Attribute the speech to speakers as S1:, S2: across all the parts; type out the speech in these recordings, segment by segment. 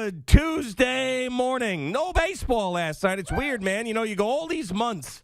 S1: Good Tuesday morning. No baseball last night. It's weird, man. You know, you go all these months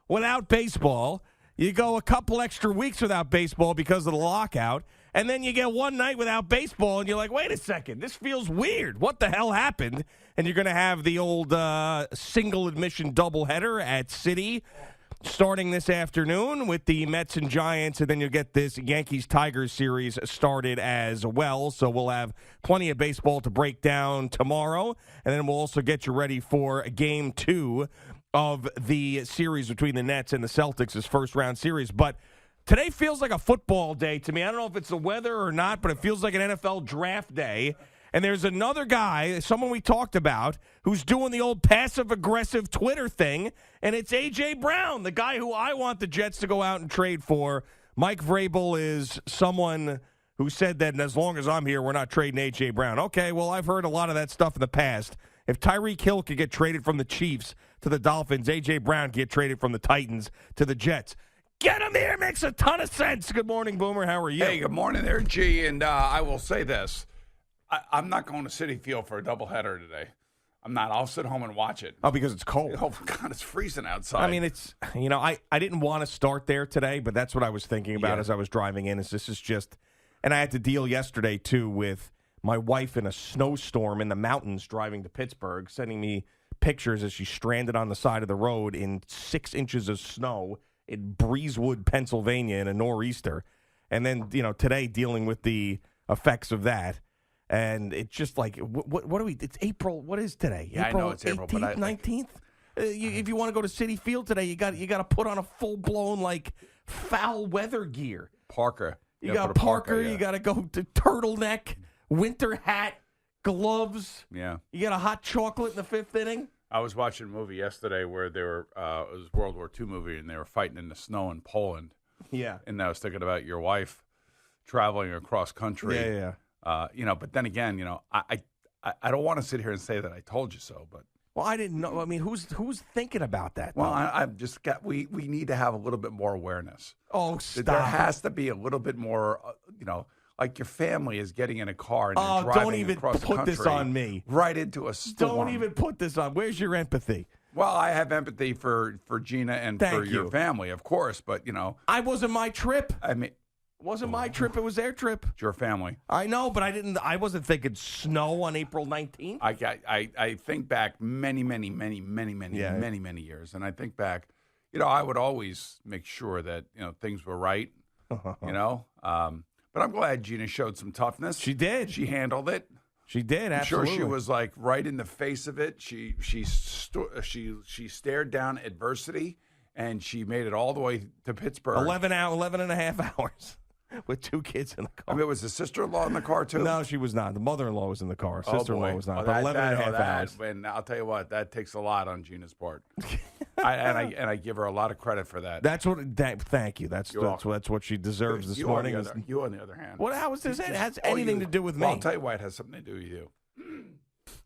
S1: without baseball. You go a couple extra weeks without baseball because of the lockout. And then you get one night without baseball, and you're like, wait a second. This feels weird. What the hell happened? And you're going to have the old single admission doubleheader at Citi starting this afternoon with the Mets and Giants, and then you'll get this Yankees-Tigers series started as well. So we'll have plenty of baseball to break down tomorrow, and then we'll also get you ready for Game 2 of the series between the Nets and the Celtics, this first-round series. But today feels like a football day to me. I don't know if it's the weather or not, but it feels like an NFL draft day. And there's another guy, someone we talked about, who's doing the old passive-aggressive Twitter thing, and it's A.J. Brown, the guy who I want the Jets to go out and trade for. Mike Vrabel is someone who said that as long as I'm here, we're not trading A.J. Brown. Okay, well, I've heard a lot of that stuff in the past. If Tyreek Hill could get traded from the Chiefs to the Dolphins, A.J. Brown could get traded from the Titans to the Jets. Get him here. Makes a ton of sense. Good morning, Boomer. How are you?
S2: Hey, good morning there, G. And I will say this. I'm not going to Citi Field for a doubleheader today. I'm not. I'll sit home and watch it.
S1: Oh, because it's cold.
S2: Oh, God, it's freezing outside.
S1: I mean, it's, you know, I didn't want to start there today, but that's what I was thinking about as I was driving in. This is just, and I had to deal yesterday, too, with my wife in a snowstorm in the mountains driving to Pittsburgh, sending me pictures as she's stranded on the side of the road in 6 inches of snow in Breezewood, Pennsylvania, in a nor'easter. And then, you know, today dealing with the effects of that. And it's just like, what are we? It's April. What is today?
S2: Yeah,
S1: April
S2: I know it's April,
S1: 18th,
S2: but
S1: 19th. If you want to go to Citi Field today, you got to put on a full blown like foul weather gear.
S2: Parker.
S1: You got Parker. You got to go to turtleneck, winter hat, gloves.
S2: Yeah.
S1: You got a hot chocolate in the fifth inning.
S2: I was watching a movie yesterday where they were. It was a World War II movie, and they were fighting in the snow in Poland.
S1: Yeah.
S2: And I was thinking about your wife traveling across country.
S1: Yeah.
S2: You know, but then again, you know, I don't want to sit here and say that I told you so, but
S1: well, I didn't know. I mean, who's thinking about that?
S2: Well, I've just got. We need to have a little bit more awareness.
S1: Oh, stop!
S2: There has to be a little bit more. You know, like your family is getting in a car and you're driving
S1: don't even
S2: across the
S1: put
S2: country
S1: this on me.
S2: Right into a storm.
S1: Don't even put this on. Where's your empathy?
S2: Well, I have empathy for Gina and for your family, of course, but you know,
S1: I wasn't my trip.
S2: I mean.
S1: It wasn't my trip. It was their trip.
S2: It's your family.
S1: I know, but I wasn't thinking snow on April 19th.
S2: I think back many years, and I think back, you know, I would always make sure that, you know, things were right, you know. But I'm glad Gina showed some toughness.
S1: She did.
S2: She handled it.
S1: She did.
S2: I'm
S1: Absolutely.
S2: sure she was like right in the face of it. She stared down adversity, and she made it all the way to Pittsburgh.
S1: 11 and a half hours. With 2 kids in the car.
S2: I mean, was the sister-in-law in the car, too?
S1: No, she was not. The mother-in-law was in the car. Sister-in-law was not. But 11 and a half hours.
S2: And I'll tell you what, that takes a lot on Gina's part. I give her a lot of credit for that.
S1: That's what. Thank you. That's what she deserves this morning.
S2: You, on the other hand.
S1: How is this? It has anything to do with me.
S2: Well, I'll tell you why it has something to do with you.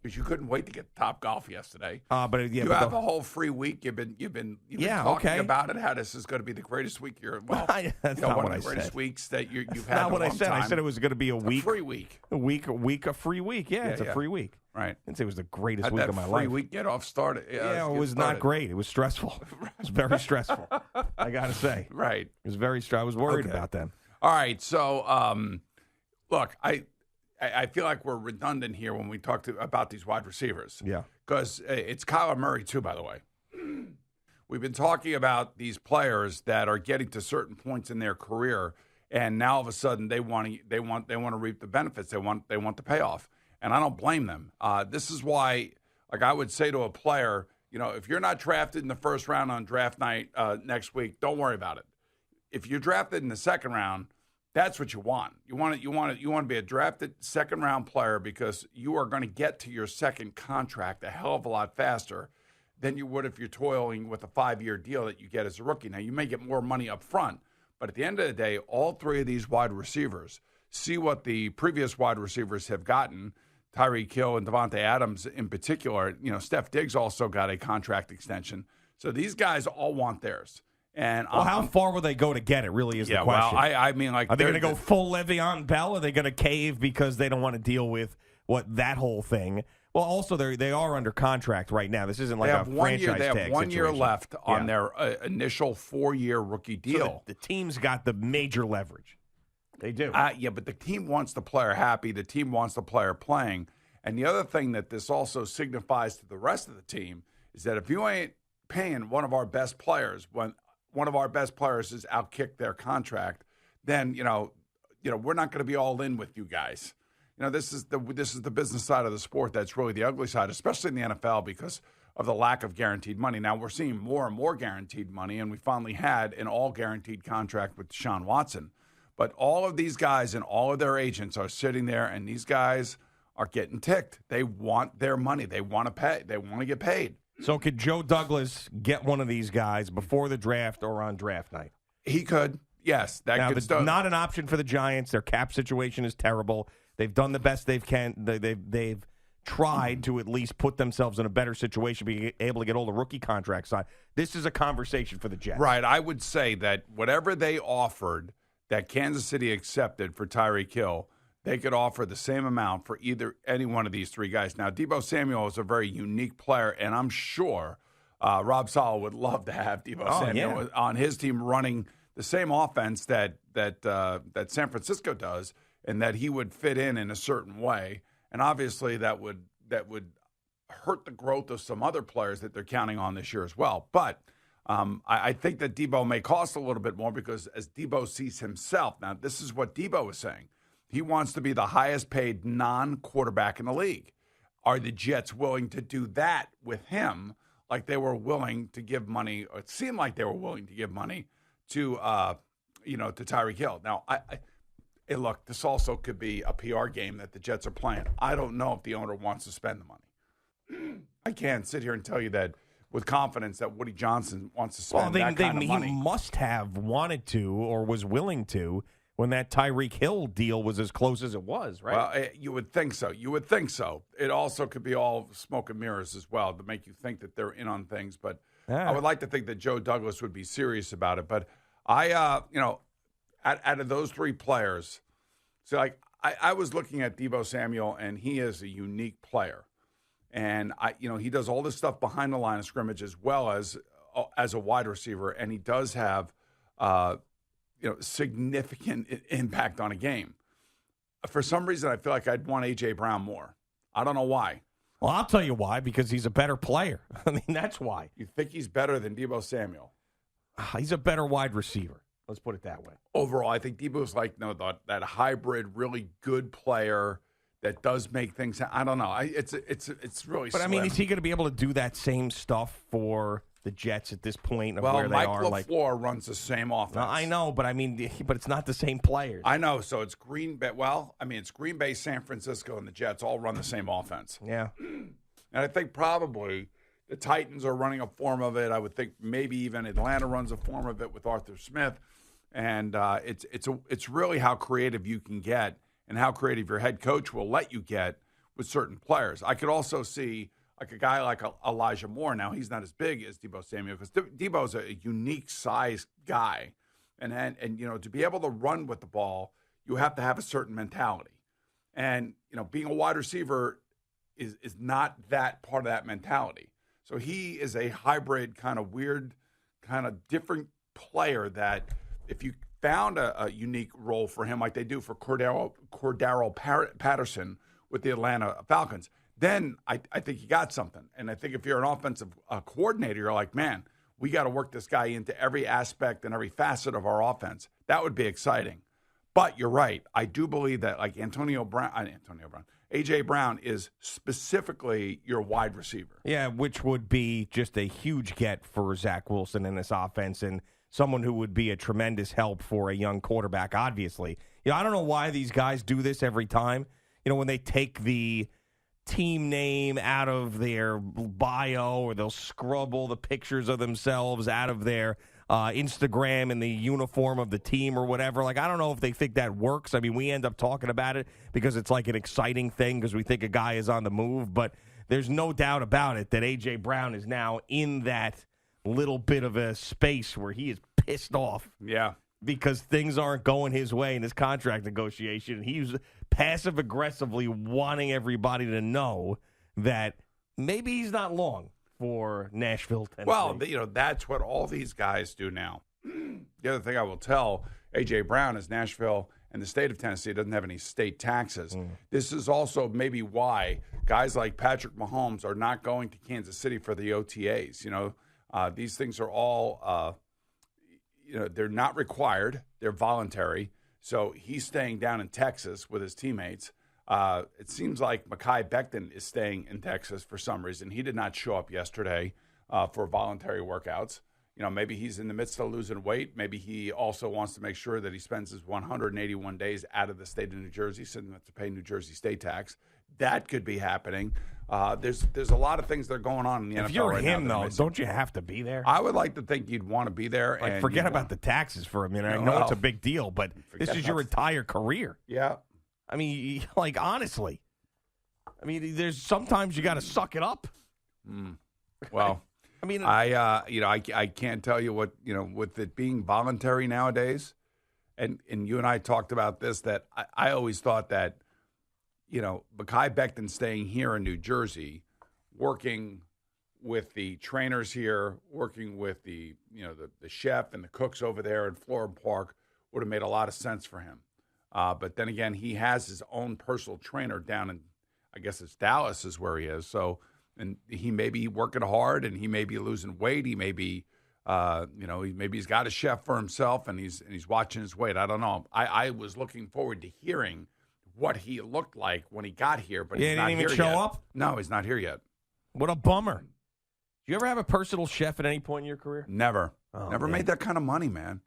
S2: Because you couldn't wait to get to Top Golf yesterday. You have a whole free week. You've been talking about it. How this is going to be the greatest week
S1: that's not
S2: one
S1: what
S2: of the greatest weeks that you've had.
S1: That's not what I said. I said it was going to be a week,
S2: a free week,
S1: a free week. Yeah, it's a free week.
S2: Right.
S1: I didn't say it was the greatest week of my life.
S2: Free week get off started.
S1: Yeah, it was not great. It was stressful. It was very stressful. I got to say.
S2: Right.
S1: It was very stressful. I was worried about them.
S2: All right. So, look, I feel like we're redundant here when we talk about these wide receivers.
S1: Yeah.
S2: Because it's Kyler Murray, too, by the way. We've been talking about these players that are getting to certain points in their career, and now all of a sudden they want to reap the benefits. They want the payoff. And I don't blame them. This is why, like I would say to a player, you know, if you're not drafted in the first round on draft night next week, don't worry about it. If you're drafted in the second round, that's what you want. You want to be a drafted second-round player because you are going to get to your second contract a hell of a lot faster than you would if you're toiling with a 5-year deal that you get as a rookie. Now, you may get more money up front, but at the end of the day, all 3 of these wide receivers see what the previous wide receivers have gotten, Tyreek Hill and Devontae Adams in particular. You know, Steph Diggs also got a contract extension. So these guys all want theirs. And
S1: how far will they go to get it? Really is the question.
S2: Well, I mean, like,
S1: are they going to go full Le'Veon Bell? Or are they going to cave because they don't want to deal with that whole thing? Well, also they are under contract right now. This isn't like
S2: They
S1: a
S2: have 1 year.
S1: franchise
S2: They have
S1: tag
S2: 1 year
S1: situation.
S2: left on
S1: Yeah.
S2: their initial 4-year rookie
S1: So
S2: deal.
S1: the team's got the major leverage. They do.
S2: Yeah, but the team wants the player happy. The team wants the player playing. And the other thing that this also signifies to the rest of the team is that if you ain't paying one of our best players when one of our best players has outkicked their contract, then we're not going to be all in with you guys. This is the business side of the sport that's really the ugly side, especially in the NFL because of the lack of guaranteed money. Now we're seeing more and more guaranteed money, and we finally had an all guaranteed contract with Deshaun Watson. But all of these guys and all of their agents are sitting there, and these guys are getting ticked. They want their money. They want to pay. They want to get paid.
S1: So could Joe Douglas get one of these guys before the draft or on draft night?
S2: He could. Yes.
S1: Not an option for the Giants. Their cap situation is terrible. They've done the best they've tried to at least put themselves in a better situation, being able to get all the rookie contracts signed. This is a conversation for the Jets.
S2: Right. I would say that whatever they offered that Kansas City accepted for Tyreek Hill, they could offer the same amount for any one of these three guys. Now, Deebo Samuel is a very unique player, and I'm sure Rob Saleh would love to have Deebo Samuel on his team running the same offense that San Francisco does, and that he would fit in a certain way. And obviously, that would hurt the growth of some other players that they're counting on this year as well. But I think that Deebo may cost a little bit more because as Deebo sees himself, now this is what Deebo is saying. He wants to be the highest paid non-quarterback in the league. Are the Jets willing to do that with him like they were willing to give money, or it seemed like they were willing to give money to Tyreek Hill? Now, hey, look, this also could be a PR game that the Jets are playing. I don't know if the owner wants to spend the money. I can't sit here and tell you that with confidence that Woody Johnson wants to spend that kind of money.
S1: He must have wanted to or was willing to when that Tyreek Hill deal was as close as it was, right?
S2: Well, you would think so. It also could be all smoke and mirrors as well to make you think that they're in on things. But I would like to think that Joe Douglas would be serious about it. But out of those three players, so I was looking at Deebo Samuel, and he is a unique player. And he does all this stuff behind the line of scrimmage as well as a wide receiver, and he does have significant impact on a game. For some reason, I feel like I'd want A.J. Brown more. I don't know why.
S1: Well, I'll tell you why, because he's a better player. I mean, that's why.
S2: You think he's better than Deebo Samuel?
S1: He's a better wide receiver. Let's put it that way.
S2: Overall, I think Deebo's like that hybrid, really good player that does make things. I don't know. It's really. But
S1: slim. I mean, is he going to be able to do that same stuff for the Jets at this point of where they
S2: Mike
S1: are?
S2: LaFleur runs the same offense.
S1: No, I know, but it's not the same players.
S2: I know. So it's Green Bay. Well, it's Green Bay, San Francisco, and the Jets all run the same offense.
S1: Yeah.
S2: And I think probably the Titans are running a form of it. I would think maybe even Atlanta runs a form of it with Arthur Smith. And it's really how creative you can get and how creative your head coach will let you get with certain players. I could also see like a guy like Elijah Moore. Now, he's not as big as Deebo Samuel because Deebo's a unique size guy. And to be able to run with the ball, you have to have a certain mentality. And, being a wide receiver is not that part of that mentality. So he is a hybrid kind of weird, kind of different player that if you found a unique role for him like they do for Cordero Patterson with the Atlanta Falcons, then I think you got something. And I think if you're an offensive coordinator, you're like, man, we got to work this guy into every aspect and every facet of our offense. That would be exciting. But you're right. I do believe that like A.J. Brown is specifically your wide receiver.
S1: Yeah, which would be just a huge get for Zach Wilson in this offense and someone who would be a tremendous help for a young quarterback, obviously. I don't know why these guys do this every time. When they take the team name out of their bio or they'll scrub all the pictures of themselves out of their Instagram in the uniform of the team or whatever. Like, I don't know if they think that works. I mean, we end up talking about it because it's like an exciting thing because we think a guy is on the move. But there's no doubt about it that A.J. Brown is now in that little bit of a space where he is pissed off.
S2: Yeah.
S1: Because things aren't going his way in his contract negotiation. He's passive-aggressively wanting everybody to know that maybe he's not long for Nashville, Tennessee.
S2: Well, that's what all these guys do now. The other thing I will tell A.J. Brown is Nashville and the state of Tennessee doesn't have any state taxes. This is also maybe why guys like Patrick Mahomes are not going to Kansas City for the OTAs. These things are all, they're not required. They're voluntary. So he's staying down in Texas with his teammates. It seems like Mekhi Becton is staying in Texas for some reason. He did not show up yesterday for voluntary workouts. Maybe he's in the midst of losing weight. Maybe he also wants to make sure that he spends his 181 days out of the state of New Jersey, so he doesn't have to pay New Jersey state tax. That could be happening. There's a lot of things that are going on in the NFL.
S1: If you're
S2: right
S1: him,
S2: now
S1: though, don't you have to be there?
S2: I would like to think you'd want to be there.
S1: Like,
S2: and
S1: forget about the taxes for a minute. I know it's a big deal, but this is your entire career.
S2: Yeah.
S1: I mean, like, honestly. I mean, there's sometimes you got to suck it up.
S2: Well,
S1: I mean,
S2: I can't tell you what, with it being voluntary nowadays, and you and I talked about this, that I always thought that, Mekhi Becton staying here in New Jersey, working with the trainers here, working with the chef and the cooks over there in Florham Park would have made a lot of sense for him. But then again, he has his own personal trainer down in, I guess it's Dallas is where he is. So, and he may be working hard and he may be losing weight. He may be, maybe he's got a chef for himself and he's watching his weight. I don't know. I was looking forward to hearing what he looked like when he got here, but he's not here yet.
S1: He didn't even show up?
S2: No, he's not here yet.
S1: What a bummer. Do you ever have a personal chef at any point in your career?
S2: Never. Never made that kind of money, man.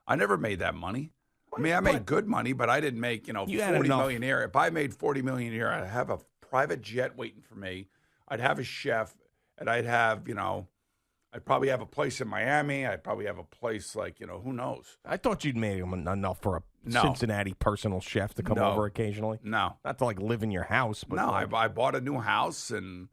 S2: I never made that money. I mean, I made good money, but I didn't make, $40 million a year. If I made $40 million a year, I'd have a private jet waiting for me. I'd have a chef, and I'd have, I'd probably have a place in Miami. I'd probably have a place like, who knows?
S1: I thought you'd made enough for a Cincinnati personal chef to come over occasionally.
S2: No.
S1: Not to, like, live in your house. But
S2: no, I bought a new house, and,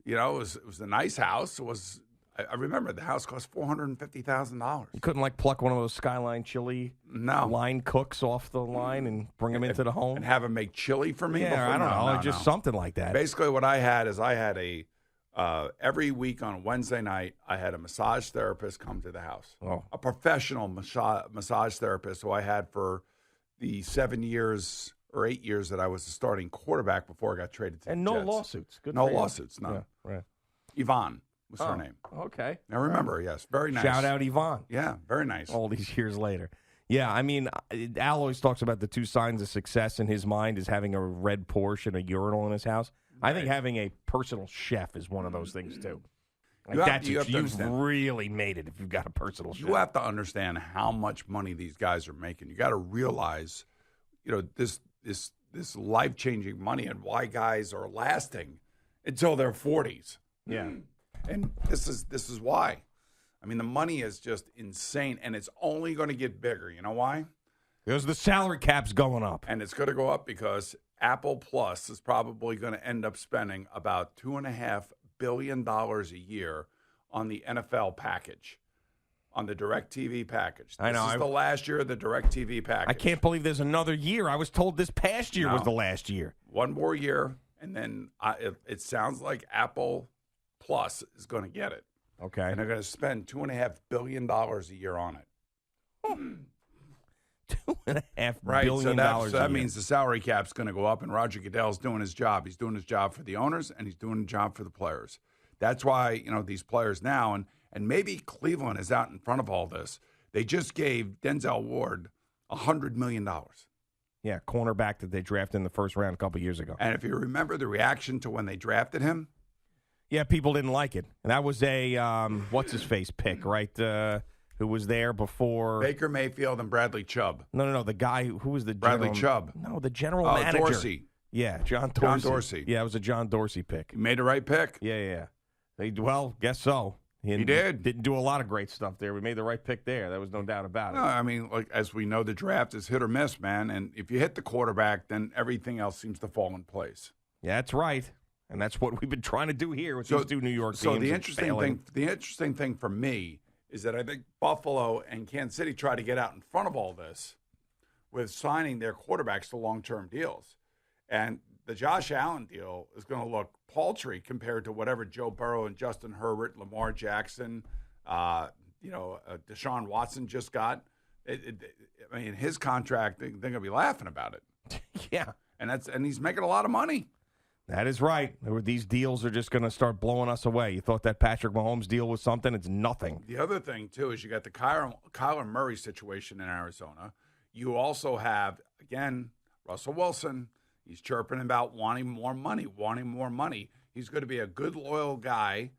S2: it was a nice house. It was... I remember the house cost $450,000.
S1: You couldn't, like, pluck one of those Skyline chili line cooks off the line and bring them into the home?
S2: And have them make chili for me?
S1: Yeah, I don't know. Just something like that.
S2: Basically, what I had is every week on Wednesday night, I had a massage therapist come to the house.
S1: Oh.
S2: A professional massage therapist who I had for the 7 years or 8 years that I was the starting quarterback before I got traded to the Jets.
S1: And no lawsuits. Good
S2: no
S1: for you.
S2: lawsuits, no.
S1: Yeah, right.
S2: Yvonne was her name.
S1: Okay.
S2: I remember, yes. Very nice.
S1: Shout out Yvonne.
S2: Yeah, very nice.
S1: All these years later. Yeah, I mean, Al always talks about the two signs of success in his mind is having a red Porsche and a urinal in his house. Right. I think having a personal chef is one of those things, too. Like you've really made it if you've got a personal chef.
S2: You have to understand how much money these guys are making. You got to realize, this life-changing money and why guys are lasting until their 40s.
S1: Yeah.
S2: And this is why. I mean, the money is just insane, and it's only going to get bigger. You know why?
S1: Because the salary cap's going up.
S2: And it's going to go up because Apple Plus is probably going to end up spending about $2.5 billion a year on the NFL package, on the DirecTV package.
S1: I know.
S2: This is the last year of the DirecTV package.
S1: I can't believe there's another year. I was told this past year was the last year.
S2: One more year, and then it sounds like Apple Plus is going to get it.
S1: Okay.
S2: And they're going to spend $2.5 billion a year on it.
S1: $2.5 billion a year.
S2: So that means the salary cap's going to go up, and Roger Goodell's doing his job. He's doing his job for the owners, and he's doing a job for the players. That's why, these players now, and maybe Cleveland is out in front of all this. They just gave Denzel Ward $100 million.
S1: Yeah, cornerback that they drafted in the first round a couple years ago.
S2: And if you remember the reaction to when they drafted him,
S1: yeah, people didn't like it. And that was a, what's-his-face pick, right, who was there before.
S2: Baker Mayfield and Bradley Chubb.
S1: No, the guy who was the
S2: Bradley Chubb.
S1: No, the general manager.
S2: Dorsey.
S1: Yeah, John Dorsey.
S2: John Dorsey.
S1: Yeah, it was a John Dorsey pick.
S2: He made the right pick.
S1: Yeah. Well, guess so.
S2: He did.
S1: Didn't do a lot of great stuff there. We made the right pick there. There was no doubt about it.
S2: No, I mean, like as we know, the draft is hit or miss, man. And if you hit the quarterback, then everything else seems to fall in place.
S1: Yeah, that's right. And that's what we've been trying to do here with these two New York teams.
S2: So the interesting thing for me is that I think Buffalo and Kansas City try to get out in front of all this with signing their quarterbacks to long-term deals. And the Josh Allen deal is going to look paltry compared to whatever Joe Burrow and Justin Herbert, Lamar Jackson, Deshaun Watson just got. I mean, his contract, they're going to be laughing about it.
S1: Yeah.
S2: And he's making a lot of money.
S1: That is right. These deals are just going to start blowing us away. You thought that Patrick Mahomes deal was something? It's nothing.
S2: The other thing, too, is you got the Kyler Murray situation in Arizona. You also have, again, Russell Wilson. He's chirping about wanting more money. He's going to be a good, loyal guy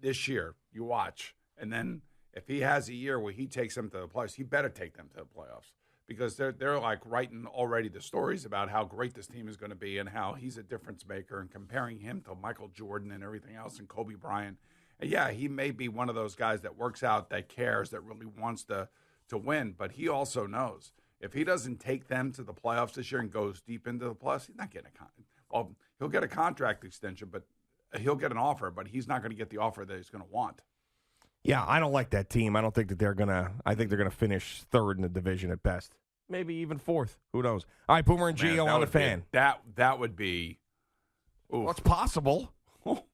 S2: this year. You watch. And then if he has a year where he takes them to the playoffs, he better take them to the playoffs because they're like writing already the stories about how great this team is going to be and how he's a difference maker and comparing him to Michael Jordan and everything else and Kobe Bryant. And yeah, he may be one of those guys that works out, that cares, that really wants to win, but he also knows if he doesn't take them to the playoffs this year and goes deep into the playoffs, he's not getting he'll get a contract extension, but he'll get an offer, but he's not going to get the offer that he's going to want.
S1: Yeah, I don't like that team. I don't think that they're going to – I think they're going to finish third in the division at best. Maybe even fourth. Who knows? All right, Boomer and Gio on the fan.
S2: That would be –
S1: well, it's possible.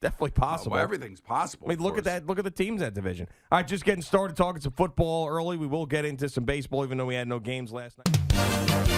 S1: Definitely possible.
S2: Well, everything's possible.
S1: I mean, look at that. Look at the teams in that division. All right, just getting started talking some football early. We will get into some baseball, even though we had no games last night.